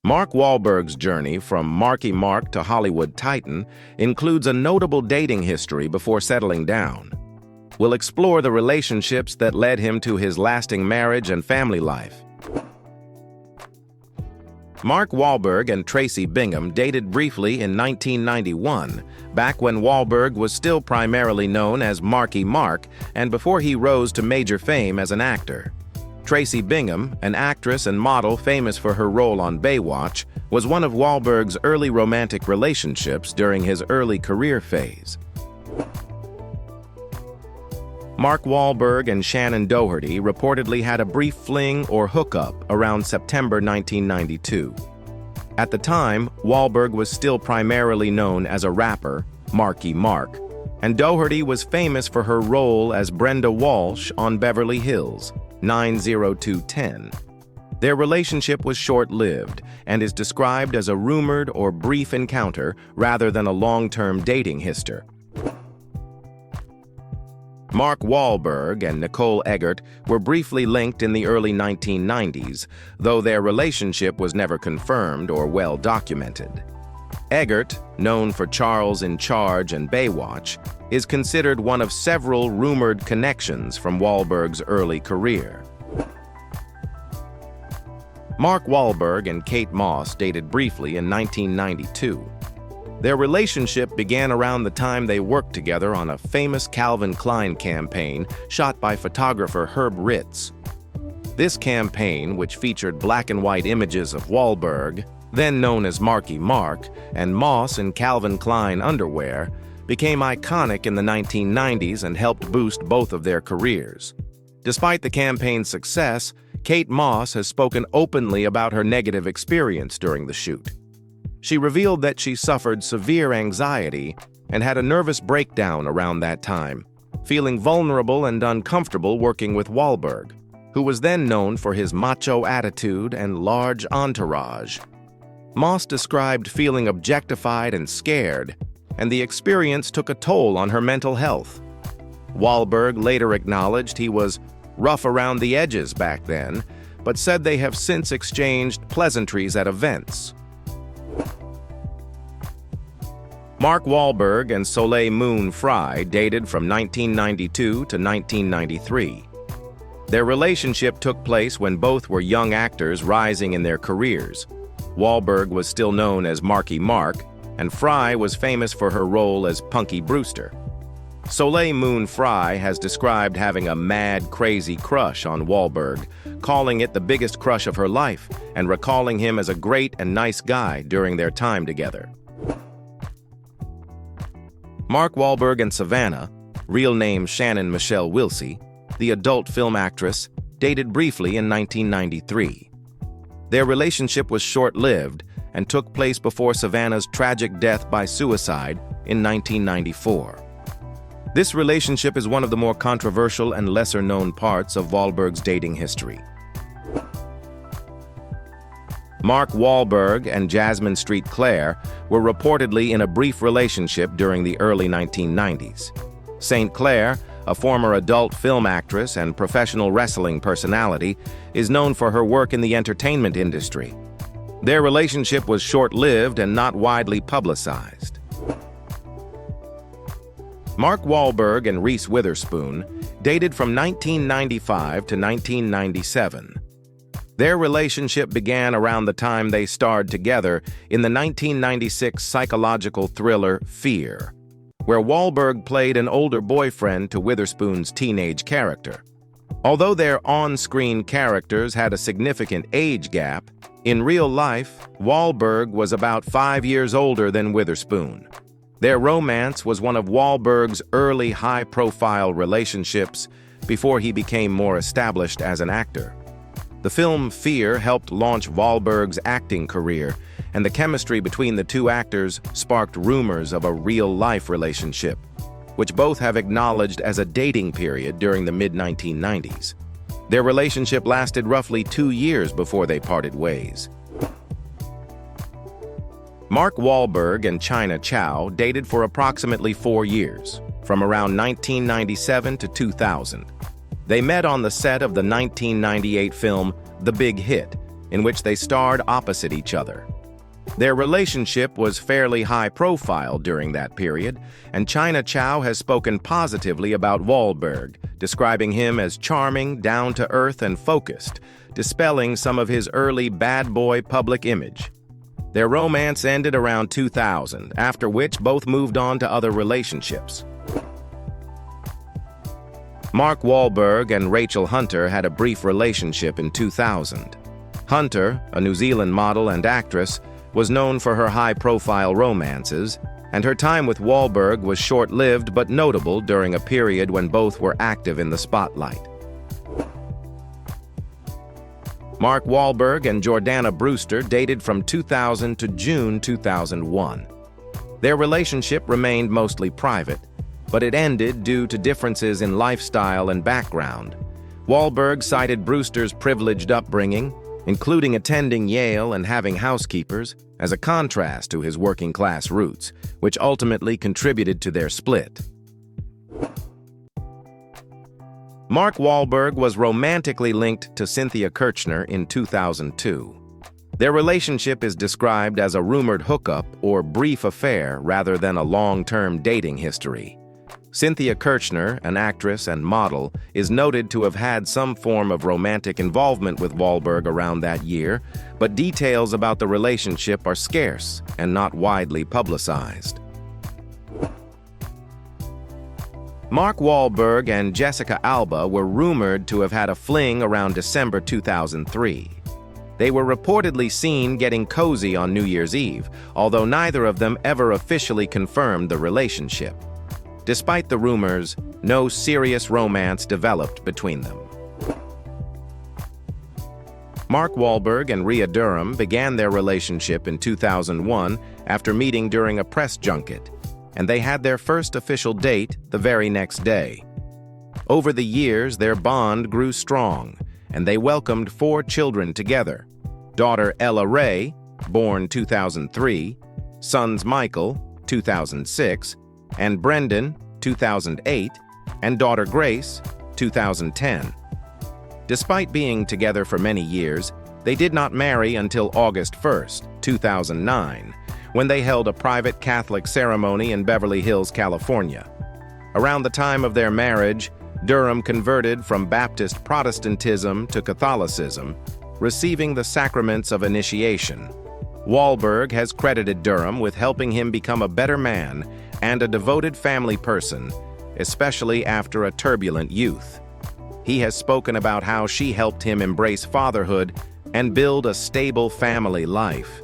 Mark Wahlberg's journey from Marky Mark to Hollywood Titan includes a notable dating history before settling down. We'll explore the relationships that led him to his lasting marriage and family life. Mark Wahlberg and Tracy Bingham dated briefly in 1991, back when Wahlberg was still primarily known as Marky Mark and before he rose to major fame as an actor. Tracy Bingham, an actress and model famous for her role on Baywatch, was one of Wahlberg's early romantic relationships during his early career phase. Mark Wahlberg and Shannon Doherty reportedly had a brief fling or hookup around September 1992. At the time, Wahlberg was still primarily known as a rapper, Marky Mark, and Doherty was famous for her role as Brenda Walsh on Beverly Hills 90210. Their relationship was short-lived and is described as a rumored or brief encounter rather than a long-term dating history. Mark Wahlberg and Nicole Eggert were briefly linked in the early 1990s, though their relationship was never confirmed or well documented. Eggert, known for Charles in Charge and Baywatch, is considered one of several rumored connections from Wahlberg's early career. Mark Wahlberg and Kate Moss dated briefly in 1992. Their relationship began around the time they worked together on a famous Calvin Klein campaign shot by photographer Herb Ritz. This campaign, which featured black and white images of Wahlberg, then known as Marky Mark, and Moss in Calvin Klein underwear, became iconic in the 1990s and helped boost both of their careers. Despite the campaign's success, Kate Moss has spoken openly about her negative experience during the shoot. She revealed that she suffered severe anxiety and had a nervous breakdown around that time, feeling vulnerable and uncomfortable working with Wahlberg, who was then known for his macho attitude and large entourage. Moss described feeling objectified and scared, and the experience took a toll on her mental health. Wahlberg later acknowledged he was rough around the edges back then, but said they have since exchanged pleasantries at events. Mark Wahlberg and Soleil Moon Frye dated from 1992 to 1993. Their relationship took place when both were young actors rising in their careers. Wahlberg was still known as Marky Mark, and Frye was famous for her role as Punky Brewster. Soleil Moon Frye has described having a mad, crazy crush on Wahlberg, calling it the biggest crush of her life, and recalling him as a great and nice guy during their time together. Mark Wahlberg and Savannah, real name Shannon Michelle Wilsey, the adult film actress, dated briefly in 1993. Their relationship was short-lived and took place before Savannah's tragic death by suicide in 1994. This relationship is one of the more controversial and lesser-known parts of Wahlberg's dating history. Mark Wahlberg and Jasmine Street Claire were reportedly in a brief relationship during the early 1990s. St. Clair, a former adult film actress and professional wrestling personality, is known for her work in the entertainment industry. Their relationship was short-lived and not widely publicized. Mark Wahlberg and Reese Witherspoon dated from 1995 to 1997. Their relationship began around the time they starred together in the 1996 psychological thriller Fear, where Wahlberg played an older boyfriend to Witherspoon's teenage character. Although their on-screen characters had a significant age gap, in real life, Wahlberg was about 5 years older than Witherspoon. Their romance was one of Wahlberg's early high-profile relationships before he became more established as an actor. The film Fear helped launch Wahlberg's acting career, and the chemistry between the two actors sparked rumors of a real-life relationship, which both have acknowledged as a dating period during the mid-1990s. Their relationship lasted roughly 2 years before they parted ways. Mark Wahlberg and China Chow dated for approximately 4 years, from around 1997 to 2000. They met on the set of the 1998 film The Big Hit, in which they starred opposite each other. Their relationship was fairly high-profile during that period, and China Chow has spoken positively about Wahlberg, describing him as charming, down-to-earth, and focused, dispelling some of his early bad boy public image. Their romance ended around 2000, after which both moved on to other relationships. Mark Wahlberg and Rachel Hunter had a brief relationship in 2000. Hunter, a New Zealand model and actress, was known for her high-profile romances, and her time with Wahlberg was short-lived but notable during a period when both were active in the spotlight. Mark Wahlberg and Jordana Brewster dated from 2000 to June 2001. Their relationship remained mostly private, but it ended due to differences in lifestyle and background. Wahlberg cited Brewster's privileged upbringing, including attending Yale and having housekeepers, as a contrast to his working-class roots, which ultimately contributed to their split. Mark Wahlberg was romantically linked to Cynthia Kirchner in 2002. Their relationship is described as a rumored hookup or brief affair rather than a long-term dating history. Cynthia Kirchner, an actress and model, is noted to have had some form of romantic involvement with Wahlberg around that year, but details about the relationship are scarce and not widely publicized. Mark Wahlberg and Jessica Alba were rumored to have had a fling around December 2003. They were reportedly seen getting cozy on New Year's Eve, although neither of them ever officially confirmed the relationship. Despite the rumors, no serious romance developed between them. Mark Wahlberg and Rhea Durham began their relationship in 2001 after meeting during a press junket, and they had their first official date the very next day. Over the years, their bond grew strong, and they welcomed 4 children together: daughter Ella Ray, born 2003, sons Michael, 2006, and Brendan, 2008, and daughter Grace, 2010. Despite being together for many years, they did not marry until August 1st, 2009, when they held a private Catholic ceremony in Beverly Hills, California. Around the time of their marriage, Durham converted from Baptist Protestantism to Catholicism, receiving the sacraments of initiation. Wahlberg has credited Durham with helping him become a better man and a devoted family person, especially after a turbulent youth. He has spoken about how she helped him embrace fatherhood and build a stable family life.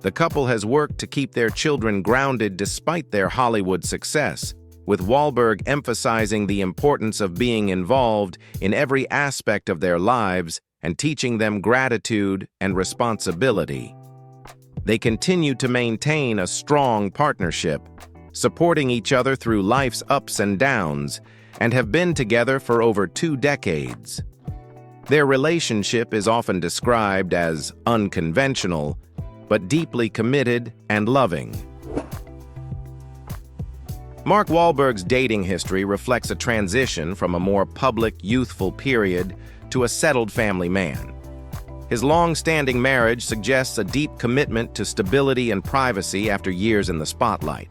The couple has worked to keep their children grounded despite their Hollywood success, with Wahlberg emphasizing the importance of being involved in every aspect of their lives and teaching them gratitude and responsibility. They continue to maintain a strong partnership, supporting each other through life's ups and downs, and have been together for over 2 decades. Their relationship is often described as unconventional, but deeply committed and loving. Mark Wahlberg's dating history reflects a transition from a more public, youthful period to a settled family man. His long-standing marriage suggests a deep commitment to stability and privacy after years in the spotlight.